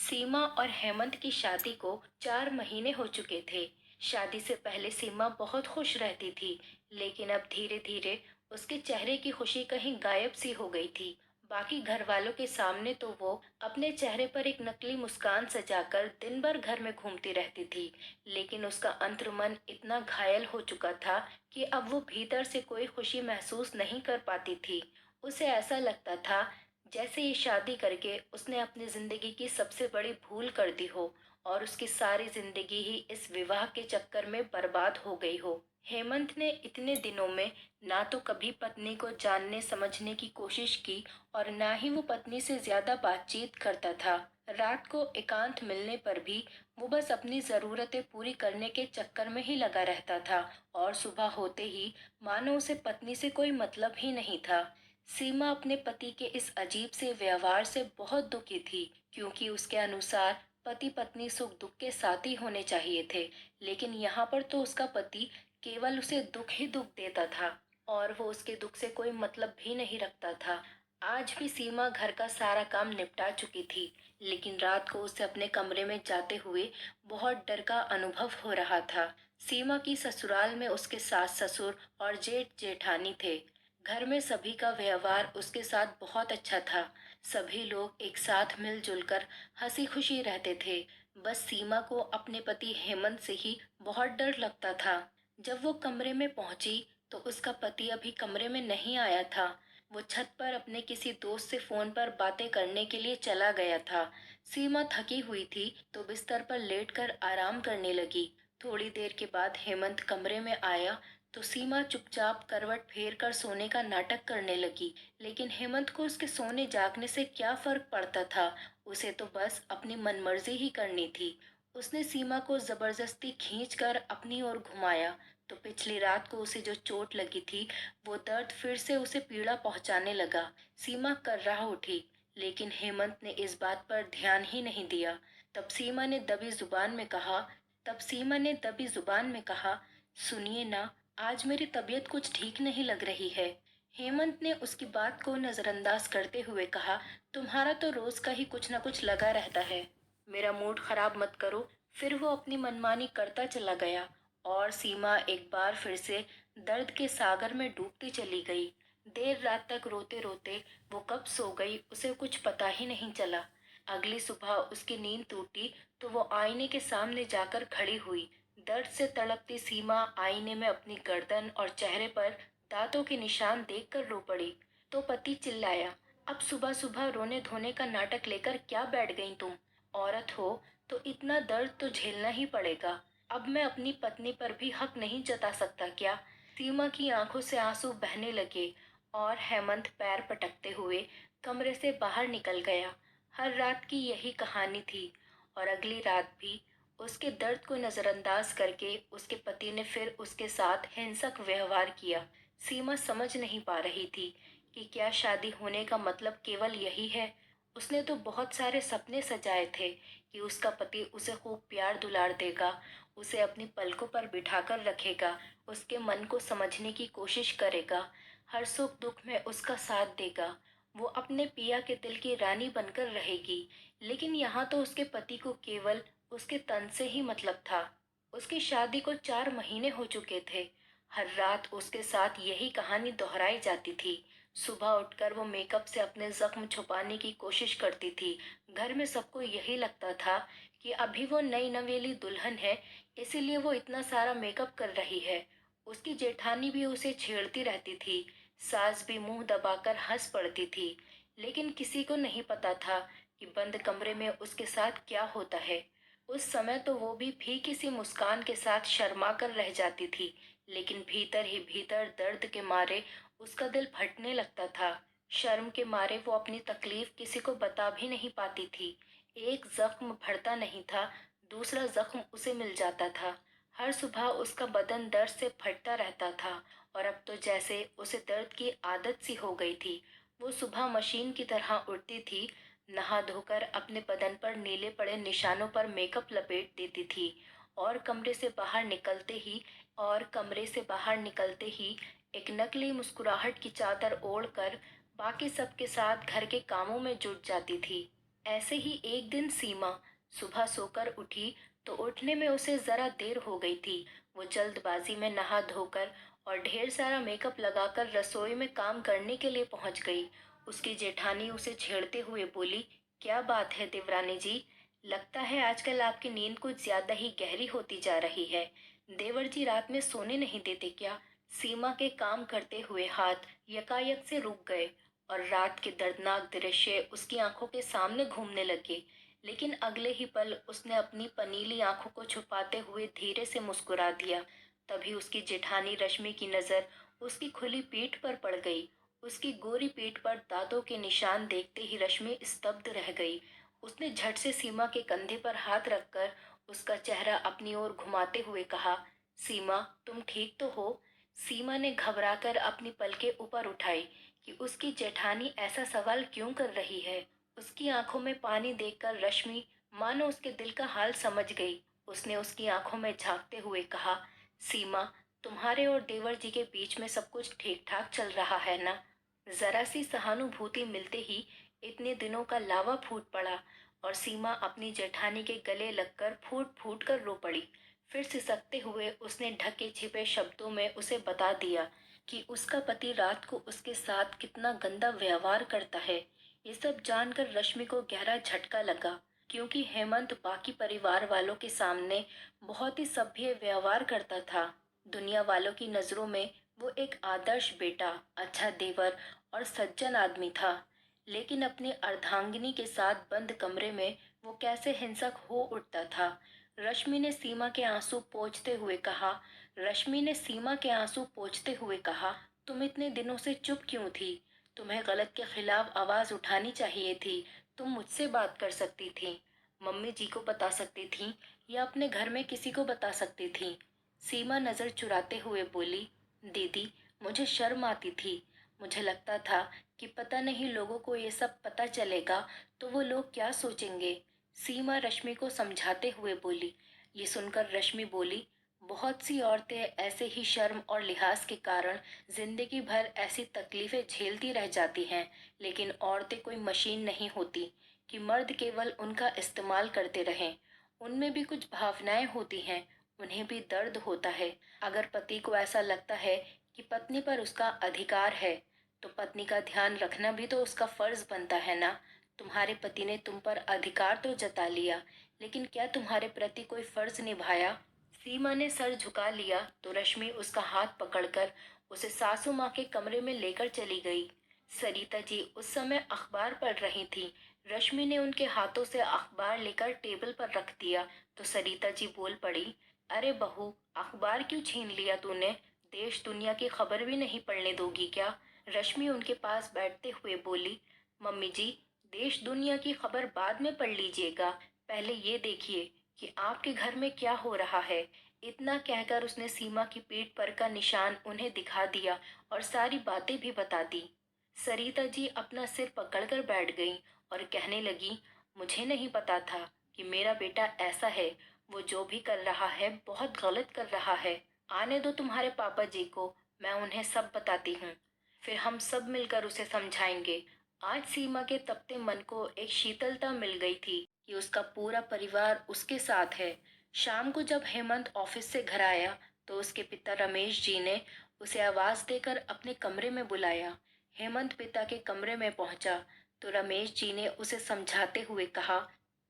सीमा और हेमंत की शादी को 4 महीने हो चुके थे। शादी से पहले सीमा बहुत खुश रहती थी, लेकिन अब धीरे धीरे उसके चेहरे की खुशी कहीं गायब सी हो गई थी। बाकी घर वालों के सामने तो वो अपने चेहरे पर एक नकली मुस्कान सजाकर दिन भर घर में घूमती रहती थी, लेकिन उसका अंतर्मन इतना घायल हो चुका था कि अब वो भीतर से कोई खुशी महसूस नहीं कर पाती थी। उसे ऐसा लगता था जैसे ये शादी करके उसने अपनी जिंदगी की सबसे बड़ी भूल कर दी हो और उसकी सारी जिंदगी ही इस विवाह के चक्कर में बर्बाद हो गई हो। हेमंत ने इतने दिनों में ना तो कभी पत्नी को जानने समझने की कोशिश की और ना ही वो पत्नी से ज्यादा बातचीत करता था। रात को एकांत मिलने पर भी वो बस अपनी जरूरतें पूरी करने के चक्कर में ही लगा रहता था और सुबह होते ही मानो उसे पत्नी से कोई मतलब ही नहीं था। सीमा अपने पति के इस अजीब से व्यवहार से बहुत दुखी थी, क्योंकि उसके अनुसार पति पत्नी सुख दुख के साथी होने चाहिए थे, लेकिन यहाँ पर तो उसका पति केवल उसे दुख ही दुख देता था और वो उसके दुख से कोई मतलब भी नहीं रखता था। आज भी सीमा घर का सारा काम निपटा चुकी थी, लेकिन रात को उसे अपने कमरे में जाते हुए बहुत डर का अनुभव हो रहा था। सीमा की ससुराल में उसके सास ससुर और जेठ जेठानी थे। घर में सभी का व्यवहार उसके साथ बहुत अच्छा था। सभी लोग एक साथ मिलजुल कर हंसी खुशी रहते थे। बस सीमा को अपने पति हेमंत से ही बहुत डर लगता था। जब वो कमरे में पहुंची तो उसका पति अभी कमरे में नहीं आया था। वो छत पर अपने किसी दोस्त से फोन पर बातें करने के लिए चला गया था। सीमा थकी हुई थी तो बिस्तर पर लेटकर आराम करने लगी। थोड़ी देर के बाद हेमंत कमरे में आया तो सीमा चुपचाप करवट फेर कर सोने का नाटक करने लगी, लेकिन हेमंत को उसके सोने जागने से क्या फर्क पड़ता था। उसे तो बस अपनी मनमर्जी ही करनी थी। उसने सीमा को जबरदस्ती खींचकर अपनी ओर घुमाया तो पिछली रात को उसे जो चोट लगी थी वो दर्द फिर से उसे पीड़ा पहुंचाने लगा। सीमा कर्राह उठी, लेकिन हेमंत ने इस बात पर ध्यान ही नहीं दिया। तब सीमा ने दबी जुबान में कहा, सुनिए ना, आज मेरी तबीयत कुछ ठीक नहीं लग रही है। हेमंत ने उसकी बात को नजरअंदाज करते हुए कहा, तुम्हारा तो रोज का ही कुछ न कुछ लगा रहता है। मेरा मूड खराब मत करो। फिर वो अपनी मनमानी करता चला गया और सीमा एक बार फिर से दर्द के सागर में डूबती चली गई। देर रात तक रोते रोते वो कब सो गई उसे कुछ पता ही नहीं चला। अगली सुबह उसकी नींद टूटी तो वो आईने के सामने जाकर खड़ी हुई। दर्द से तड़पती सीमा आईने में अपनी गर्दन और चेहरे पर दांतों के निशान देखकर रो पड़ी। तो पति चिल्लाया, अब सुबह सुबह रोने धोने का नाटक लेकर क्या बैठ गई तुम? औरत हो तो इतना दर्द तो झेलना ही पड़ेगा। अब मैं अपनी पत्नी पर भी हक नहीं जता सकता क्या? सीमा की आंखों से आंसू बहने लगे और हेमंत पैर पटकते हुए कमरे से बाहर निकल गया। हर रात की यही कहानी थी और अगली रात भी उसके दर्द को नजरअंदाज करके उसके पति ने फिर उसके साथ हिंसक व्यवहार किया। सीमा समझ नहीं पा रही थी कि क्या शादी होने का मतलब केवल यही है। उसने तो बहुत सारे सपने सजाए थे कि उसका पति उसे खूब प्यार दुलार देगा, उसे अपनी पलकों पर बिठाकर रखेगा, उसके मन को समझने की कोशिश करेगा, हर सुख दुख में उसका साथ देगा, वो अपने पिया के दिल की रानी बनकर रहेगी। लेकिन यहाँ तो उसके पति को केवल उसके तन से ही मतलब था। उसकी शादी को 4 महीने हो चुके थे। हर रात उसके साथ यही कहानी दोहराई जाती थी। सुबह उठकर वो मेकअप से अपने जख्म छुपाने की कोशिश करती थी। घर में सबको यही लगता था कि अभी वो नई नवेली दुल्हन है, इसीलिए वो इतना सारा मेकअप कर रही है। उसकी जेठानी भी उसे छेड़ती रहती थी। सास भी मुंह दबाकर हंस पड़ती थी, लेकिन किसी को नहीं पता था कि बंद कमरे में उसके साथ क्या होता है। उस समय तो वो भी फीकी सी मुस्कान के साथ शर्मा कर रह जाती थी, लेकिन भीतर ही भीतर दर्द के मारे उसका दिल फटने लगता था। शर्म के मारे वो अपनी तकलीफ किसी को बता भी नहीं पाती थी। एक जख्म भरता नहीं था, दूसरा जख्म उसे मिल जाता था। हर सुबह उसका बदन दर्द से फटता रहता था और अब तो जैसे उसे दर्द की आदत सी हो गई थी। वो सुबह मशीन की तरह उठती थी, नहा धोकर अपने बदन पर नीले पड़े निशानों पर मेकअप लपेट देती थी और कमरे से बाहर निकलते ही एक नकली मुस्कुराहट की चादर ओढ़कर बाकी सबके साथ घर के कामों में जुट जाती थी। ऐसे ही एक दिन सीमा सुबह सोकर उठी तो उठने में उसे जरा देर हो गई थी। वो जल्दबाजी में नहा धोकर और ढेर सारा मेकअप लगाकर रसोई में काम करने के लिए पहुंच गई। उसकी जेठानी उसे छेड़ते हुए बोली, क्या बात है देवरानी जी, लगता है आजकल आपकी नींद कुछ ज्यादा ही गहरी होती जा रही है। देवर जी रात में सोने नहीं देते क्या? सीमा के काम करते हुए हाथ यकायक से रुक गए और रात के दर्दनाक दृश्य उसकी आंखों के सामने घूमने लगे। लेकिन अगले ही पल उसने अपनी पनीली आंखों को छुपाते हुए धीरे से मुस्कुरा दिया। तभी उसकी जेठानी रश्मि की नजर उसकी खुली पीठ पर पड़ गई। उसकी गोरी पीठ पर दांतों के निशान देखते ही रश्मि स्तब्ध रह गई। उसने झट से सीमा के कंधे पर हाथ रखकर उसका चेहरा अपनी ओर घुमाते हुए कहा, सीमा तुम ठीक तो हो? सीमा ने घबराकर अपनी पलकें ऊपर उठाई कि उसकी जेठानी ऐसा सवाल क्यों कर रही है। उसकी आंखों में पानी देखकर रश्मि मानो उसके दिल का हाल समझ गई। उसने उसकी आंखों में झांकते हुए कहा, सीमा तुम्हारे और देवर जी के बीच में सब कुछ ठीक ठाक चल रहा है ना? जरा सी सहानुभूति मिलते ही इतने दिनों का लावा फूट पड़ा और सीमा अपनी जेठानी के गले लगकर फूट फूट कर रो पड़ी। फिर सिसकते हुए उसने ढके छिपे शब्दों में उसे बता दिया कि उसका पति रात को उसके साथ कितना गंदा व्यवहार करता है। ये सब जानकर रश्मि को गहरा झटका लगा, क्योंकि हेमंत बाकी परिवार वालों के सामने बहुत ही सभ्य व्यवहार करता था। दुनिया वालों की नजरों में वो एक आदर्श बेटा, अच्छा देवर और सज्जन आदमी था। लेकिन अपनी अर्धांगिनी के साथ बंद कमरे में वो कैसे हिंसक हो उठता था। रश्मि ने सीमा के आंसू पोंछते हुए कहा रश्मि ने सीमा के आंसू पोंछते हुए कहा, तुम इतने दिनों से चुप क्यों थी? तुम्हें गलत के खिलाफ आवाज उठानी चाहिए थी। तुम मुझसे बात कर सकती थी, मम्मी जी को बता सकती थी या अपने घर में किसी को बता सकती थी। सीमा नजर चुराते हुए बोली, दीदी मुझे शर्म आती थी। मुझे लगता था कि पता नहीं लोगों को ये सब पता चलेगा तो वो लोग क्या सोचेंगे। सीमा रश्मि को समझाते हुए बोली। ये सुनकर रश्मि बोली, बहुत सी औरतें ऐसे ही शर्म और लिहाज के कारण जिंदगी भर ऐसी तकलीफें झेलती रह जाती हैं। लेकिन औरतें कोई मशीन नहीं होती कि मर्द केवल उनका इस्तेमाल करते रहें। उनमें भी कुछ भावनाएं होती हैं, उन्हें भी दर्द होता है। अगर पति को ऐसा लगता है कि पत्नी पर उसका अधिकार है तो पत्नी का ध्यान रखना भी तो उसका फर्ज बनता है ना। तुम्हारे पति ने तुम पर अधिकार तो जता लिया, लेकिन क्या तुम्हारे प्रति कोई फर्ज निभाया? सीमा ने सर झुका लिया तो रश्मि उसका हाथ पकड़कर उसे सासू माँ के कमरे में लेकर चली गई। सरिता जी उस समय अखबार पढ़ रही थी। रश्मि ने उनके हाथों से अखबार लेकर टेबल पर रख दिया तो सरिता जी बोल पड़ी, अरे बहू, अखबार क्यों छीन लिया तूने? देश दुनिया की खबर भी नहीं पढ़ने दोगी क्या? रश्मि उनके पास बैठते हुए बोली, मम्मी जी, देश दुनिया की खबर बाद में पढ़ लीजिएगा, पहले ये देखिए कि आपके घर में क्या हो रहा है। इतना कहकर उसने सीमा की पीठ पर का निशान उन्हें दिखा दिया और सारी बातें भी बता दी। सरिता जी अपना सिर पकड़कर बैठ गईं और कहने लगी, मुझे नहीं पता था कि मेरा बेटा ऐसा है। वो जो भी कर रहा है बहुत गलत कर रहा है। आने दो तुम्हारे पापा जी को, मैं उन्हें सब बताती हूँ। फिर हम सब मिलकर उसे समझाएंगे। आज सीमा के तपते मन को एक शीतलता मिल गई थी कि उसका पूरा परिवार उसके साथ है। शाम को जब हेमंत ऑफिस से घर आया तो उसके पिता रमेश जी ने उसे आवाज देकर अपने कमरे में बुलाया। हेमंत पिता के कमरे में पहुंचा तो रमेश जी ने उसे समझाते हुए कहा,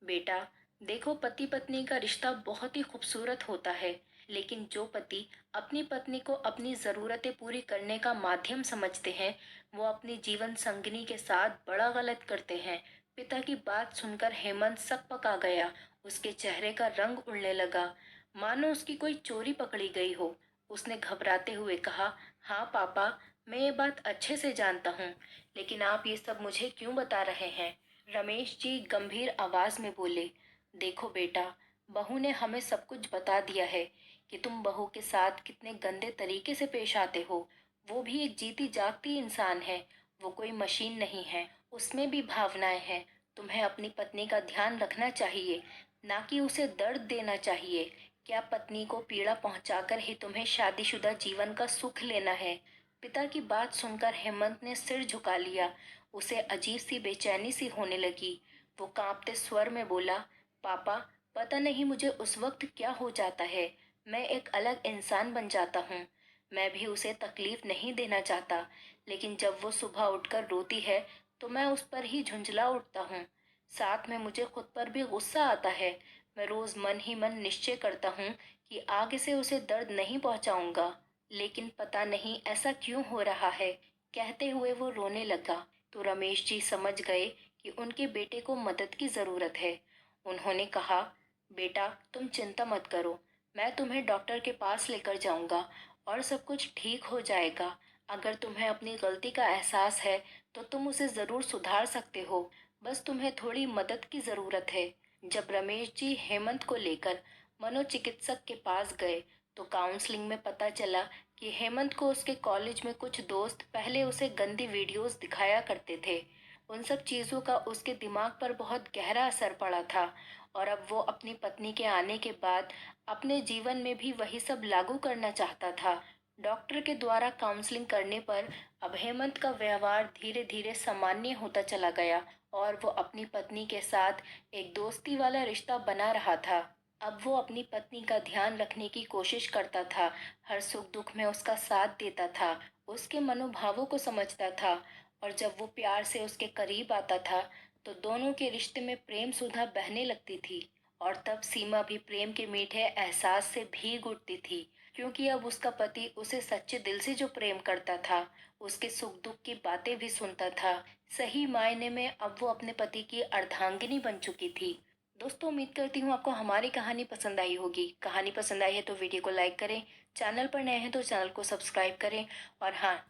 बेटा देखो, पति पत्नी का रिश्ता बहुत ही खूबसूरत होता है, लेकिन जो पति अपनी पत्नी को अपनी जरूरतें पूरी करने का माध्यम समझते हैं वो अपनी जीवन संगिनी के साथ बड़ा गलत करते हैं। पिता की बात सुनकर हेमंत सकपका गया। उसके चेहरे का रंग उड़ने लगा, मानो उसकी कोई चोरी पकड़ी गई हो। उसने घबराते हुए कहा, हाँ पापा, मैं ये बात अच्छे से जानता हूँ, लेकिन आप ये सब मुझे क्यों बता रहे हैं? रमेश जी गंभीर आवाज में बोले, देखो बेटा, बहू ने हमें सब कुछ बता दिया है कि तुम बहू के साथ कितने गंदे तरीके से पेश आते हो। वो भी एक जीती जागती इंसान है, वो कोई मशीन नहीं है, उसमें भी भावनाएं हैं। तुम्हें अपनी पत्नी का ध्यान रखना चाहिए, ना कि उसे दर्द देना चाहिए। क्या पत्नी को पीड़ा पहुंचाकर ही तुम्हें शादीशुदा जीवन का सुख लेना है? पिता की बात सुनकर हेमंत ने सिर झुका लिया। उसे अजीब सी बेचैनी सी होने लगी। वो कांपते स्वर में बोला, पापा, पता नहीं मुझे उस वक्त क्या हो जाता है। मैं एक अलग इंसान बन जाता हूँ। मैं भी उसे तकलीफ नहीं देना चाहता, लेकिन जब वो सुबह उठकर रोती है तो मैं उस पर ही झुंझला उठता हूँ। साथ में मुझे खुद पर भी गुस्सा आता है। मैं रोज मन ही मन निश्चय करता हूँ कि आगे से उसे दर्द नहीं पहुंचाऊंगा, लेकिन पता नहीं ऐसा क्यों हो रहा है। कहते हुए वो रोने लगा तो रमेश जी समझ गए कि उनके बेटे को मदद की जरूरत है। उन्होंने कहा, बेटा तुम चिंता मत करो, मैं तुम्हें डॉक्टर के पास लेकर जाऊंगा और सब कुछ ठीक हो जाएगा। अगर तुम्हें अपनी गलती का एहसास है तो तुम उसे जरूर सुधार सकते हो। बस तुम्हें थोड़ी मदद की जरूरत है। जब रमेश जी हेमंत को लेकर मनोचिकित्सक के पास गए तो काउंसलिंग में पता चला कि हेमंत को उसके कॉलेज में कुछ दोस्त पहले उसे गंदी वीडियोस दिखाया करते थे। उन सब चीज़ों का उसके दिमाग पर बहुत गहरा असर पड़ा था और अब वो अपनी पत्नी के आने के बाद अपने जीवन में भी वही सब लागू करना चाहता था। डॉक्टर के द्वारा काउंसलिंग करने पर अब हेमंत का व्यवहार धीरे धीरे सामान्य होता चला गया और वो अपनी पत्नी के साथ एक दोस्ती वाला रिश्ता बना रहा था। अब वो अपनी पत्नी का ध्यान रखने की कोशिश करता था, हर सुख दुख में उसका साथ देता था, उसके मनोभावों को समझता था और जब वो प्यार से उसके करीब आता था तो दोनों के रिश्ते में प्रेम सुधा बहने लगती थी। और तब सीमा भी प्रेम के मीठे एहसास से भीग उठती थी, क्योंकि अब उसका पति उसे सच्चे दिल से जो प्रेम करता था, उसके सुख दुख की बातें भी सुनता था। सही मायने में अब वो अपने पति की अर्धांगिनी बन चुकी थी। दोस्तों, उम्मीद करती हूँ आपको हमारी कहानी पसंद आई होगी। कहानी पसंद आई है तो वीडियो को लाइक करें, चैनल पर नए हैं तो चैनल को सब्सक्राइब करें और हाँ,